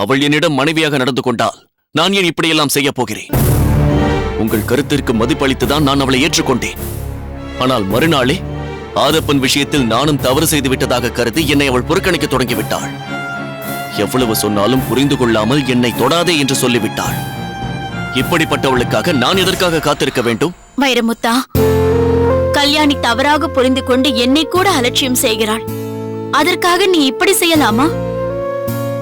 அவள் என்னிடம் மனைவியாக நடந்து கொண்டால் நான் ஏன் இப்படியெல்லாம் செய்ய போகிறேன்? உங்கள் கருத்திற்கு மதிப்பளித்துதான் நான் அவளை ஏற்றுக்கொண்டேன். ஆனால் மறுநாளே ஆதப்பன் விஷயத்தில் நானும் தவறு செய்து விட்டதாக கருதி என்னை அவள் புறக்கணிக்க தொடங்கிவிட்டாள். எவ்வளவு சொன்னாலும் புரிந்து கொள்ளாமல் என்னை தொடாதே என்று சொல்லிவிட்டாள். இப்படிப்பட்டவளுக்காக நான் எதற்காக காத்திருக்க வேண்டும்? வைரமுத்தா, கல்யாணி தவறாக புரிந்து கொண்டு என்னை கூட அலட்சியம் செய்கிறாள். அதற்காக நீ இப்படி செய்யலாமா?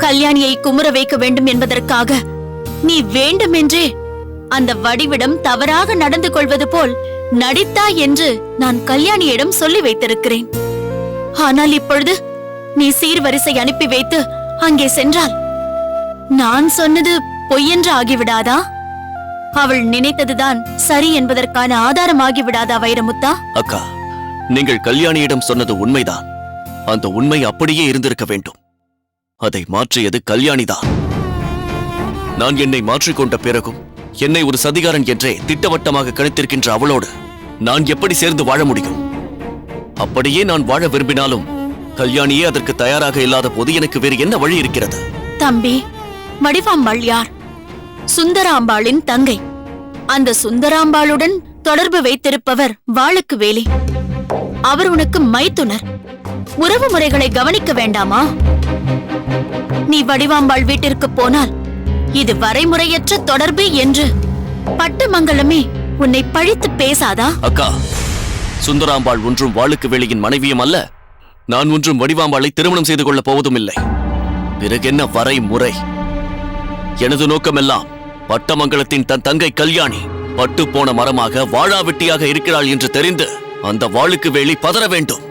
கல்யாணியை குமுற வைக்க வேண்டும் என்பதற்காக நீ வேண்டுமென்றே அந்த வடிவிடம் தவறாக நடந்து கொள்வது போல் நடித்தா என்று நான் கல்யாணியிடம் சொல்லி வைத்திருக்கிறேன். ஆனால் இப்பொழுது நீ சீர்வரிசை அனுப்பி வைத்து அங்கே சென்றால் நான் சொன்னது பொய்யென்று ஆகிவிடாதா? அவள் நினைத்ததுதான் சரி என்பதற்கான ஆதாரமாகிவிடாதா வைரமுத்தா? அக்கா, நீங்கள் கல்யாணியிடம் சொன்னது உண்மைதான். அந்த உண்மை அப்படியே இருந்திருக்க வேண்டும். அதை மாற்றியது கல்யாணிதான். நான் என்னை மாற்றிக்கொண்ட பிறகும் என்னை ஒரு சதிகாரன் என்றே திட்டவட்டமாக கணித்திருக்கின்ற அவளோடு நான் எப்படி சேர்ந்து வாழ முடியும்? அப்படியே நான் வாழ விரும்பினாலும் கல்யாணியே அதற்கு தயாராக இல்லாத போது எனக்கு வேறு என்ன வழி இருக்கிறது? தம்பி, வடிவாம்பாள் யார்? சுந்தராம்பாளின் தங்கை. அந்த சுந்தராம்பாளுடன் தொடர்பு வைத்திருப்பவர் வாளுக்கு வேலி. அவர் உனக்கு மைத்துனர். உறவு முறைகளை கவனிக்க வேண்டாமா? நீ வடிவாம்பாள் வீட்டிற்கு போனால் இது வரைமுறையற்ற தொடர்பு என்று பட்டமங்கலமே உன்னை பழித்து பேசாதா? அக்கா, சுந்தராம்பாள் ஒன்றும் வாளுக்கு வேலியின் மனைவியும் அல்ல. நான் ஒன்றும் வடிவாம்பாளை திருமணம் செய்து கொள்ளப் போவதும் இல்லை. பிறகென்ன வரைமுறை? எனது நோக்கமெல்லாம் பட்டமங்கலத்தின் தன் தங்கை கல்யாணி பட்டு போன மரமாக வாழாவெட்டியாக இருக்கிறாள் என்று தெரிந்து அந்த வாளுக்கு வேலி பதற வேண்டும்.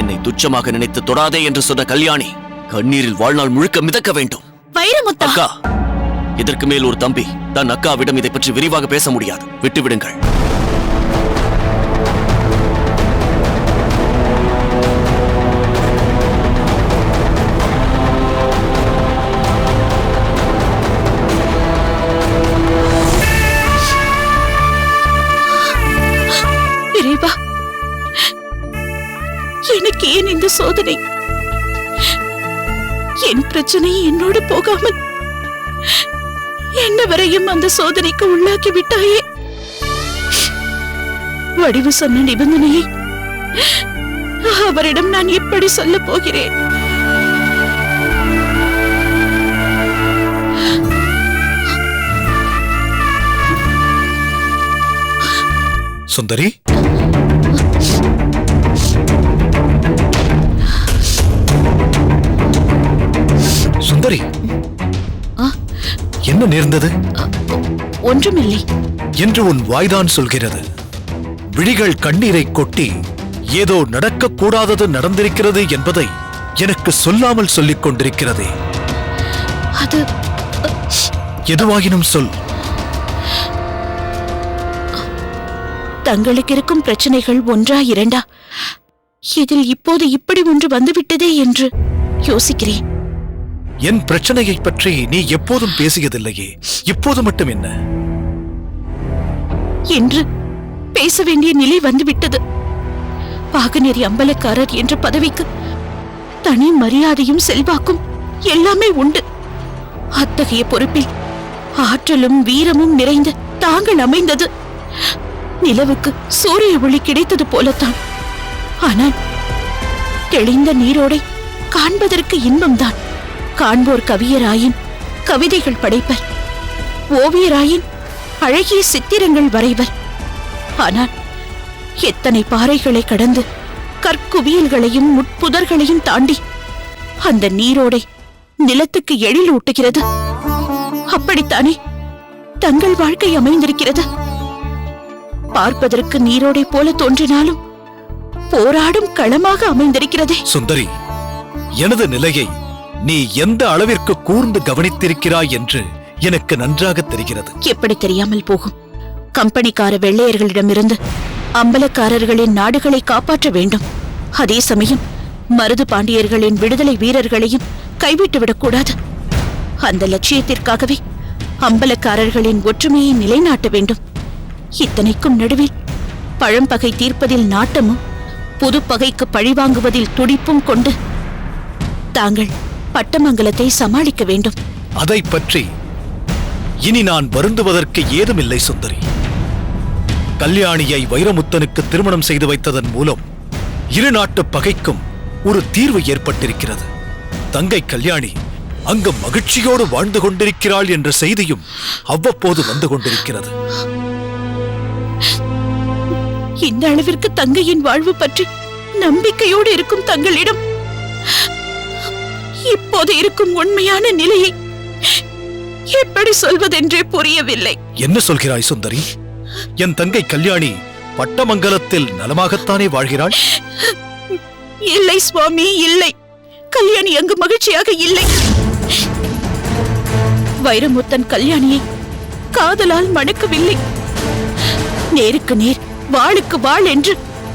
என்னை துச்சமாக நினைத்து தொடாதே என்று சொன்ன கல்யாணி கண்ணீரில் வாழ்நாள் முழுக்க மிதக்க வேண்டும். வைரமுத்தா, அக்கா, இதற்கு மேல் ஒரு தம்பி தன் அக்காவிடம் இதை பற்றி விரிவாக பேச முடியாது. விட்டுவிடுங்கள். எனக்கு ஏன் இந்த சோதனை? என் பிரச்சனை என்னோடு போகாமல் என்ன வரையும் அந்த சோதனைக்கு உள்ளாக்கி விட்டாயே. வடிவு சொன்ன நிபந்தனையை அவரிடம் நான் எப்படி சொல்ல போகிறேன்? சுந்தரி, சுந்தரி, என்ன நேர்ந்தது? ஒன்றுமில்லை என்று உன் வாய்தான் சொல்கிறது. விழிகள் கண்ணீரை கொட்டி ஏதோ நடக்கக்கூடாதது நடந்திருக்கிறது என்பதை எனக்கு சொல்லாமல் சொல்லிக் கொண்டிருக்கிறதே. அது எதுவாகினும் சொல். தங்களுக்கு இருக்கும் பிரச்சனைகள் ஒன்றா இரண்டா, இதில் இப்போது இப்படி ஒன்று வந்துவிட்டதே என்று யோசிக்கிறேன். என் பிரச்சனையை பற்றி நீ எப்போதும் பேசியதில்லையே, இப்போது மட்டும் என்ன? என்று பேச வேண்டிய நிலை வந்துவிட்டது. பாகநேரி அம்பலக்காரர் என்ற பதவிக்கு தனி மரியாதையும் செல்வாக்கும் எல்லாமே உண்டு. அத்தகைய பொறுப்பில் ஆற்றலும் வீரமும் நிறைந்த தாங்கள் அமைந்தது நிலவுக்கு சூரிய ஒளி கிடைத்தது போலத்தான். ஆனால் தெளிந்த நீரோடை காண்பதற்கு இன்பம்தான். காண்போர் கவியராயின் கவிதைகள் படைப்பர், ஓவியராயின் அழகிய சித்திரங்கள் வரைவர். ஆனால் எத்தனை பாறைகளை கடந்து கற்குவியல்களையும் முட்புதர்களையும் தாண்டி அந்த நீரோடை நிலத்துக்கு எழில் ஊட்டுகிறது. அப்படித்தானே தங்கள் வாழ்க்கை அமைந்திருக்கிறது. பார்ப்பதற்கு நீரோடை போல தோன்றினாலும் போராடும் களமாக அமைந்திருக்கிறதே. சுந்தரி, எனது நிலையை நீ எந்த அளவிற்கு கூர்ந்து கவனித்திருக்கிறாய் என்று எனக்கு நன்றாக தெரிகிறது. எப்படி தெரியாமல் போகும்? கம்பெனிக்கார வெள்ளையர்களிடமிருந்து அம்பலக்காரர்களின் நாடுகளை காப்பாற்ற வேண்டும். அதே சமயம் மருது பாண்டியர்களின் விடுதலை வீரர்களையும் கைவிட்டுவிடக்கூடாது. அந்த லட்சியத்திற்காகவே அம்பலக்காரர்களின் ஒற்றுமையை நிலைநாட்ட வேண்டும். இத்தனைக்கும் நடுவில் பழம்பகை தீர்ப்பதில் நாட்டமும் புது பகைக்கு பழிவாங்குவதில் துடிப்பும் கொண்டு தாங்கள் பட்டமங்கலத்தை சமாளிக்க வேண்டும். அதை பற்றி இனி நான் வருந்துவதற்கு ஏதுமில்லை சுந்தரி. கல்யாணியை வைரமுத்தனுக்கு திருமணம் செய்து வைத்ததன் மூலம் இரு நாட்டு பகைக்கும் ஒரு தீர்வு ஏற்பட்டிருக்கிறது. தங்கை கல்யாணி அங்கு மகிழ்ச்சியோடு வாழ்ந்து கொண்டிருக்கிறாள் என்ற செய்தியும் அவ்வப்போது வந்து கொண்டிருக்கிறது. இந்த அளவிற்கு தங்கையின் வாழ்வு பற்றி நம்பிக்கையோடு இருக்கும் தங்களிடம் இப்போது இருக்கும் உண்மையான நிலையை எப்படி சொல்வதென்றே புரியவில்லை. என்ன சொல்கிறாய் சுந்தரி? என் தங்கை கல்யாணி பட்டமங்கலத்தில் நலமாகத்தானே வாழ்கிறாள்? இல்லை சுவாமி, இல்லை. கல்யாணி அங்கு மகிழ்ச்சியாக இல்லை. வைரமுத்தன் கல்யாணியை காதலால் மணக்கவில்லை. நேருக்கு நேர், வாளுக்கு வாள் என்று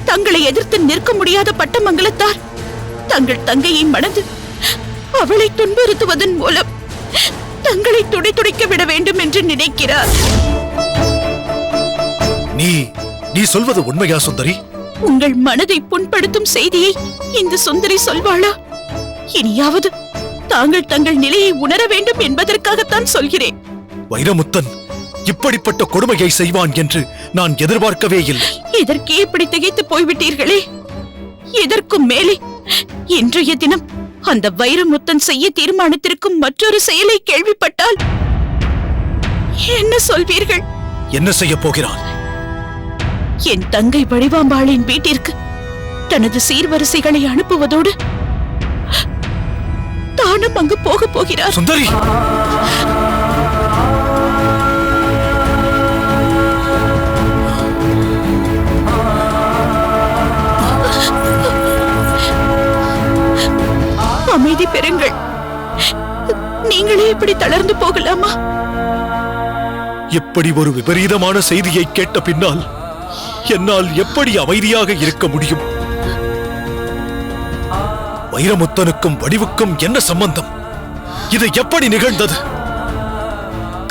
தங்களை எதிர்த்து நிற்க முடியாத பட்டமங்கலத்தார் தங்கள் தங்கையை மணந்து அவளை துன்புறுத்துவதன் மூலம் தங்களை துடைத்துடைக்க விட வேண்டும் என்று நினைக்கிறார். நீ சொல்வது உண்மையா சுந்தரி? உங்கள் மனதை புண்படுத்தும் செய்தியை இந்த சுந்தரி சொல்வாளா? இனியாவது தாங்கள் தங்கள் நிலையை உணர வேண்டும் என்பதற்காகத்தான் சொல்கிறேன். வைரமுத்தன் இப்படிப்பட்ட கொடுமையை செய்வான் என்று நான் எதிர்பார்க்கவே இல்லை. இதற்கே இப்படி திகைத்து போய்விட்டீர்களே. இதற்கும் மேலே இன்றைய தினம் அந்த வைரமுத்தன் செய்ய தீர்மானித்திருக்கும் மற்றொரு செயலை கேள்விப்பட்டால் என்ன சொல்வீர்கள்? என்ன செய்ய போகிறான்? என் தங்கை வடிவாம்பாளின் வீட்டிற்கு தனது சீர்வரிசைகளை அனுப்புவதோடு தானும் அங்கு போக போகிறார். சுந்தரி, அமைதி பெறுங்கள். நீங்களே இப்படி தளர்ந்து போகலாமா? இப்படி ஒரு விபரீதமான செய்தியை கேட்ட பின்னால் என்னால் எப்படி அமைதியாக இருக்க முடியும்? வைரமுத்தனுக்கும் வடிவுக்கும் என்ன சம்பந்தம்? இது எப்படி நிகழ்ந்தது?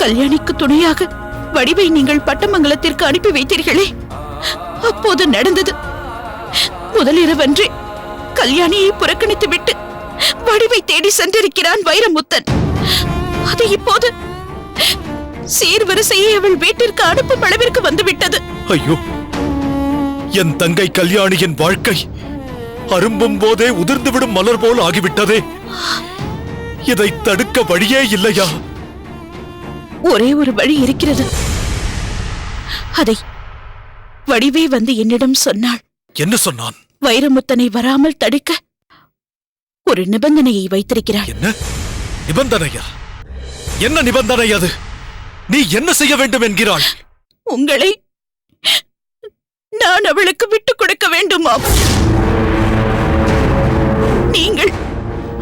கல்யாணிக்கு துணையாக வடிவை நீங்கள் பட்டமங்கலத்திற்கு அனுப்பி வைத்தீர்களே, அப்போது நடந்தது. முதலிரவன்றே கல்யாணியை புறக்கணித்து விட்டு வடிவை தேடி சென்றிருக்கிறான் வைரமுத்தன். அது இப்போது சீர்வரிசையை அவள் வீட்டிற்கு அனுப்பும் அளவிற்கு வந்துவிட்டது. ஐயோ, என் தங்கை கல்யாணியின் வாழ்க்கை அரும்பும் போதே உதிர்ந்துவிடும் மலர் போல் ஆகிவிட்டதே. இதை தடுக்க வழியே இல்லையா? ஒரே ஒரு வழி இருக்கிறது. அதை வடிவே வந்து என்னிடம் சொன்னாள். என்ன சொன்னான்? வைரமுத்தனை வராமல் தடுக்க ஒரு நிபந்தனையை வைத்திருக்கிறாள். என்ன நிபந்தனையா? என்ன நிபந்தனை அது? நீ என்ன செய்ய வேண்டும் என்கிறாள்? உங்களை நான் அவளுக்கு விட்டுக் கொடுக்க வேண்டுமாம். நீங்கள்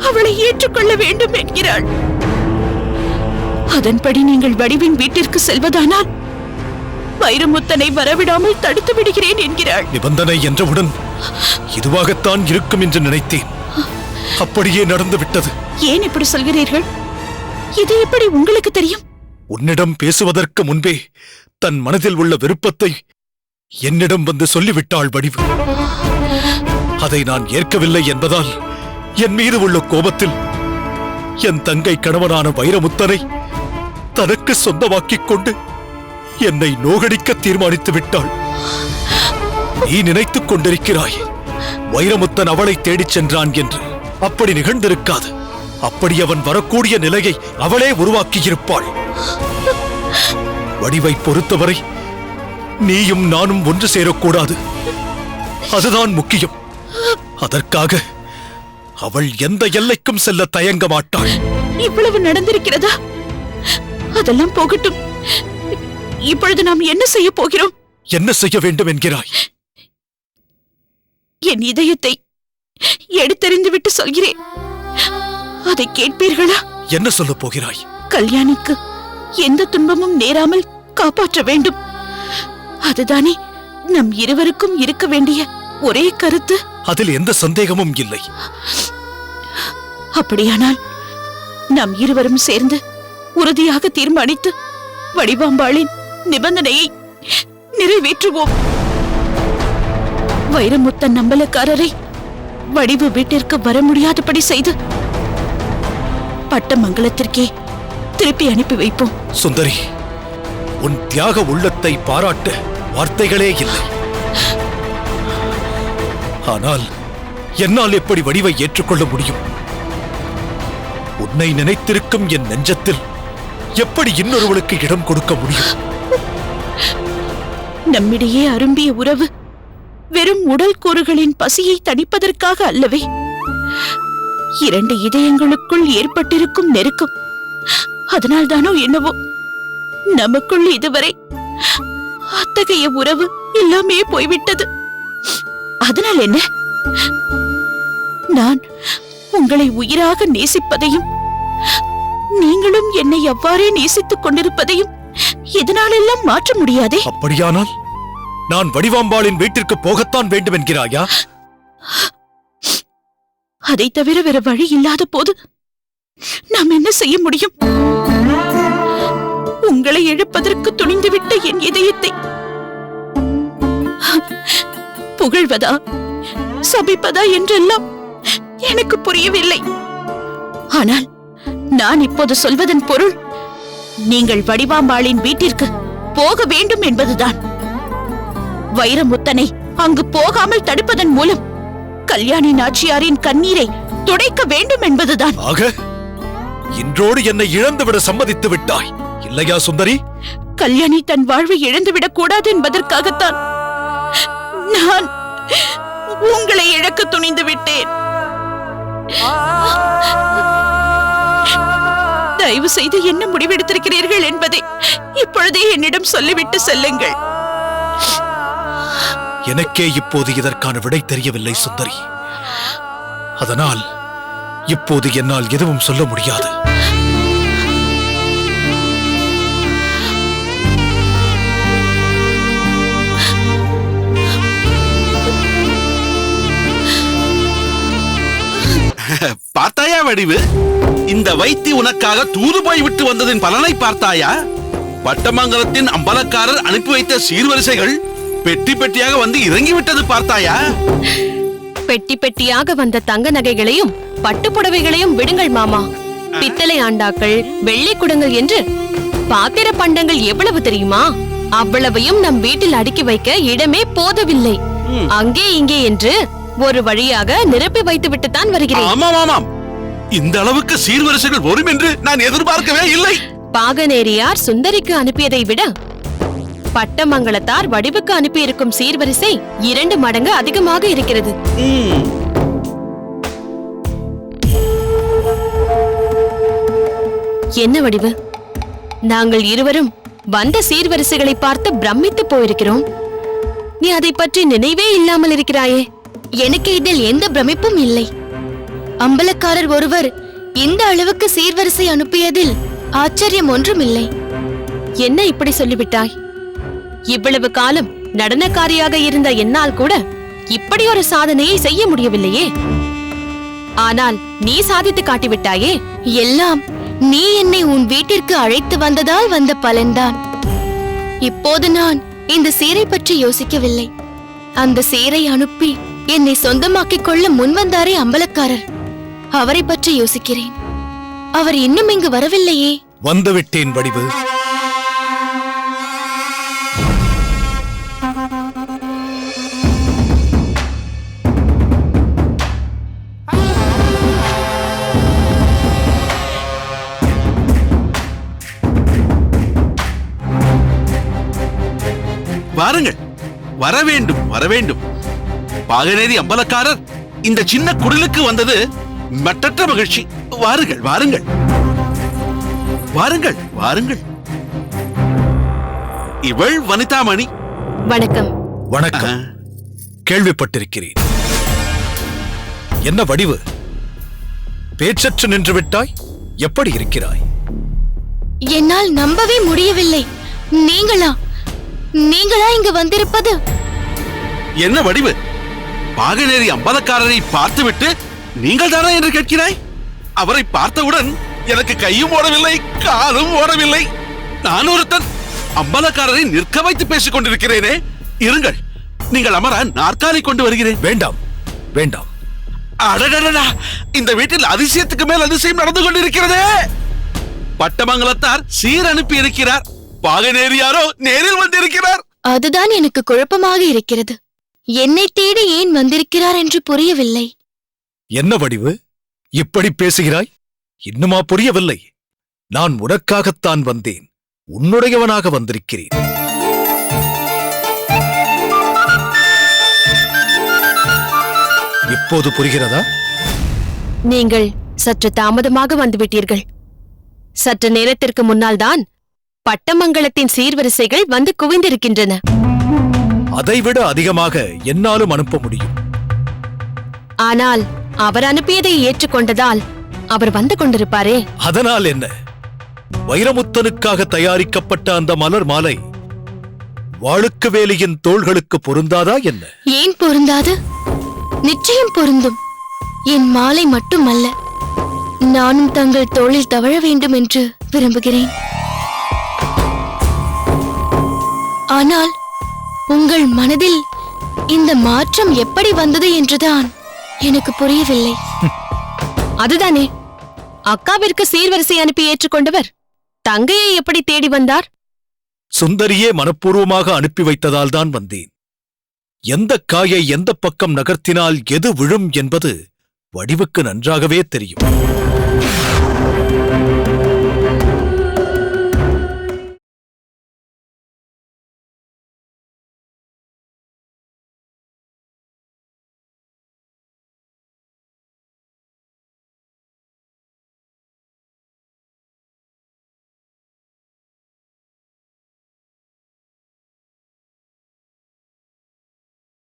அவளை ஏற்றுக்கொள்ள வேண்டும் என்கிறாள். அதன்படி நீங்கள் வடிவின் வீட்டிற்கு செல்வதானால் வைரமுத்தனை வரவிடாமல் தடுத்து விடுகிறேன் என்கிறாள். நிபந்தனை என்றவுடன் இதுவாகத்தான் இருக்கும் என்று நினைத்தேன். அப்படியே நடந்து விட்டது. ஏன் இப்படி சொல்கிறீர்கள்? இது எப்படி உங்களுக்கு தெரியும்? உன்னிடம் பேசுவதற்கு முன்பே தன் மனதில் உள்ள விருப்பத்தை என்னிடம் வந்து சொல்லிவிட்டாள் வடிவு. அதை நான் ஏற்கவில்லை என்பதால் என் மீது உள்ள கோபத்தில் என் தங்கை கணவனான வைரமுத்தனை தனக்கு சொந்தமாக்கிக் கொண்டு என்னை நோகடிக்க தீர்மானித்து விட்டாள். நீ நினைத்துக் கொண்டிருக்கிறாய் வைரமுத்தன் அவளை தேடிச் சென்றான் என்று. அப்படி நிகழ்ந்திருக்காது. அப்படி அவன் வரக்கூடிய நிலையை அவளே உருவாக்கியிருப்பாள். வடிவை பொறுத்தவரை நீயும் நானும் ஒன்று சேரக்கூடாது. அதுதான் முக்கியம். அதற்காக அவள் எந்த எல்லைக்கும் செல்ல தயங்க மாட்டாள். இவ்வளவு நடந்திருக்கிறதா? அதெல்லாம் போகட்டும். இப்பொழுது நாம் என்ன செய்ய போகிறோம்? என்ன செய்ய வேண்டும் என்கிறாய்? என் இதயத்தை எடுத்தறிந்து விட்டு சொல்கிறேன். அதை கேட்பீர்களா? என்ன சொல்லப் போகிறாய்? கல்யாணிக்கு எந்த துன்பமும் நேராமல் காப்பாற்ற வேண்டும். அதுதானே நம் இருவருக்கும் இருக்க வேண்டிய ஒரே கருத்து. அதில் எந்த சந்தேகமும் இல்லை. அப்படியானால் நாம் இருவரும் சேர்ந்து உறுதியாக தீர்மானித்து வடிவாம்பாளின் நிபந்தனையை நிறைவேற்றுவோம். வைரமுத்தன் நம்பலக்காரரை வடிவு வீட்டிற்கு வர முடியாதபடி செய்து பட்டமங்கலத்திற்கே திருப்பி அனுப்பி வைப்போம். சுந்தரி, உன் தியாக உள்ளத்தை பாராட்ட வார்த்தைகளே இல்லை. ஆனால் என்னால் எப்படி வடிவை ஏற்றுக்கொள்ள முடியும்? உன்னை நினைத்திருக்கும் என் நெஞ்சத்தில் எப்படி இன்னொருவளுக்கு இடம் கொடுக்க முடியும்? நம்மிடையே அரும்பிய உறவு வெறும் உடல் கூறுகளின் பசியை தணிப்பதற்காக அல்லவே. இரண்டு இதயங்களுக்குள் ஏற்பட்டிருக்கும் நெருக்கம். அதனால்தானோ என்னவோ நமக்குள் இதுவரை அத்தகைய உறவு எல்லாமே போய்விட்டது. அதனால் என்ன? நான் உங்களை உயிராக நேசிப்பதையும் நீங்களும் என்னை அவ்வாறே நேசித்துக் கொண்டிருப்பதையும் இதனாலெல்லாம் மாற்ற முடியாதே. அப்படியானால் நான் வடிவாம்பாளின் வீட்டிற்கு போகத்தான் வேண்டும் என்கிறாயா? அதை தவிர வேற வழி இல்லாத போது நாம் என்ன செய்ய முடியும்? உங்களை இழப்பதற்கு துணிந்துவிட்ட என் இதயத்தை புகழ்வதா சபிப்பதா என்றெல்லாம் எனக்கு புரியவில்லை. ஆனால் நான் இப்போது சொல்வதன் பொருள் நீங்கள் வடிவாம்பாளின் வீட்டிற்கு போக வேண்டும் என்பதுதான். வைரமுத்தனை அங்கு போகாமல் தடுப்பதன் மூலம் கல்யாணி நாச்சியாரின் கண்ணீரை துடைக்க வேண்டும் என்பதுதான். ஆக இன்றோடு என்னை இழந்துவிட சம்மதித்து விட்டாய் இல்லையா சுந்தரி? கல்யாணி தன் வாழ்வை இழந்துவிடக் கூடாது என்பதற்காகத்தான் நான் உங்களை இழக்க துணிந்து விட்டேன். தயவு செய்து என்ன முடிவெடுத்திருக்கிறீர்கள் என்பதை இப்பொழுதே என்னிடம் சொல்லிவிட்டு செல்லுங்கள். எனக்கே இப்போது இதற்கான விடை தெரியவில்லை சுந்தரி. அதனால் இப்போது என்னால் எதுவும் சொல்ல முடியாது. பார்த்தாயா வடிவு? இந்த வைத்தி உனக்காக தூது போய் விட்டு வந்ததின் பலனை பார்த்தாயா? பட்டமங்கலத்தின் அம்பலக்காரர் அனுப்பி வைத்த சீர்வரிசைகள் பெட்டி பெட்டியாக வந்து இறங்கிவிட்டது பார்த்தாயா? பெட்டி பெட்டியாக வந்த தங்க நகைகளையும் பட்டு புடவைகளையும் விடுங்கள் மாமா. பித்தளை ஆண்டாக்கள், வெள்ளி குடங்கள் என்று பாத்திர பண்டங்கள் எவ்வளவு தெரியுமா? அவ்வளவையும் நம் வீட்டில் அடுக்கி வைக்க இடமே போதவில்லை. அங்கே இங்கே என்று ஒரு வழியாக நிரப்பி வைத்து விட்டுத்தான் வருகிறேன். ஆமாம் ஆமாம், இந்த அளவுக்கு சீர்வரிசைகள் வரும் என்று நான் எதிர்பார்க்கவே இல்லை. பாகனேரியார் சுந்தரிக்கு அனுப்பியதை விட பட்டமங்கலத்தார் வடிவுக்கு அனுப்பியிருக்கும் சீர்வரிசை 2 மடங்கு அதிகமாக இருக்கிறது. என்ன வடிவு, நாங்கள் இருவரும் வந்த சீர்வரிசைகளை பார்த்து பிரமித்து போயிருக்கிறோம். நீ அதை பற்றி நினைவே இல்லாமல் இருக்கிறாயே. எனக்கு இதில் எந்த பிரமிப்பும் இல்லை. அம்பலக்காரர் ஒருவர் இந்த அளவுக்கு சீர்வரிசை அனுப்பியதில் ஆச்சரியம் ஒன்றும் இல்லை. என்ன இப்படி சொல்லிவிட்டாய்? இவ்வளவு காலம் நடனக்காரியாக இருந்த என்னால் கூட இப்படி ஒரு சாதனையை செய்ய முடியவில்லையே. ஆனால் நீ சாதித்து காட்டிவிட்டாயே. எல்லாம் நீ என்னை உன் வீட்டிற்கு அழைத்து வந்ததால் வந்த பலன்தான். இப்போது நான் இந்த சீரை பற்றி யோசிக்கவில்லை. அந்த சீரை அனுப்பி என்னை சொந்தமாக்கிக் கொள்ள முன்வந்தாரே அம்பலக்காரர், அவரை பற்றி யோசிக்கிறேன். அவர் இன்னும் இங்கு வரவில்லையே. வந்துவிட்டேன் வடிவு. வாருங்கள், வர வேண்டும் வர வேண்டும். பாகனேரி அம்பலக்காரர் இந்த சின்ன குடிலுக்கு வந்தது மட்டற்ற மகிழ்ச்சி. வாருங்கள் வாருங்கள் வாருங்கள் வாருங்கள். இவள் வனிதாமணி. வணக்கம். வணக்கம். கேள்விப்பட்டிருக்கிறேன். என்ன வடிவு, பேச்சற்று நின்று விட்டாய்? எப்படி இருக்கிறாய்? என்னால் நம்பவே முடியவில்லை. நீங்களா இங்கு வந்திருப்பது? என்ன வடிவு, பாகனேரி அம்பலக்காரரை பார்த்துவிட்டு நீங்கள் தானே என்று கேட்கிறாய்? அவரை பார்த்தவுடன் எனக்கு கையும் ஓடவில்லை, காலும் ஓடவில்லை. நான் ஒருத்தன் அம்பலக்காரரை நிற்க வைத்து பேசிக் கொண்டிருக்கிறேனே. இருங்கள், நீங்கள் அமர நாற்காலி கொண்டு வருகிறேன். வேண்டாம் வேண்டாம், அடடடடா, இந்த வீட்டில் அதிசயத்துக்கு மேல் அதிசயம் நடந்து கொண்டிருக்கிறதே. பட்டமங்கலத்தார் சீர் அனுப்பி இருக்கிறார், பாகனேரியாரோ நேரில் வந்திருக்கிறார். அதுதான் எனக்கு குழப்பமாக இருக்கிறது. என்னை தேடி ஏன் வந்திருக்கிறார் என்று புரியவில்லை. என்ன வடிவு, இப்படி பேசுகிறாய்? இன்னுமா புரியவில்லை? நான் உனக்காகத்தான் வந்தேன், உன்னுடையவனாக வந்திருக்கிறேன். இப்போது புரிகிறதா? நீங்கள் சற்று தாமதமாக வந்துவிட்டீர்கள். சற்று நேரத்திற்கு முன்னால் தான் பட்டமங்கலத்தின் சீர்வரிசைகள் வந்து குவிந்திருக்கின்றன. அதைவிட அதிகமாக என்னாலும் அனுப்ப முடியும். ஆனால் அவர் அனுப்பியதை ஏற்றுக்கொண்டதால் அவர் வந்து கொண்டிருப்பாரே. அதனால் என்ன? வைரமுத்தனுக்காக தயாரிக்கப்பட்ட அந்த மலர் மாலை வாளுக்கு வேலியின் தோள்களுக்கு பொருந்தாதா என்ன? ஏன் பொருந்தாது? நிச்சயம் பொருந்தும். என் மாலை மட்டுமல்ல, நானும் தங்கள் தோளில் தவழ வேண்டும் என்று விரும்புகிறேன். ஆனால் உங்கள் மனதில் இந்த மாற்றம் எப்படி வந்தது என்றுதான் எனக்கு புரியவில்லை. அதுதானே, அக்காவிற்கு சீர்வரிசை அனுப்பி ஏற்றுக்கொண்டவர் தங்கையை எப்படி தேடி வந்தார்? சுந்தரியே மனப்பூர்வமாக அனுப்பி வைத்ததால் தான் வந்தேன். எந்த காயை எந்த பக்கம் நகர்த்தினால் எது விழும் என்பது வடிவுக்கு நன்றாகவே தெரியும்.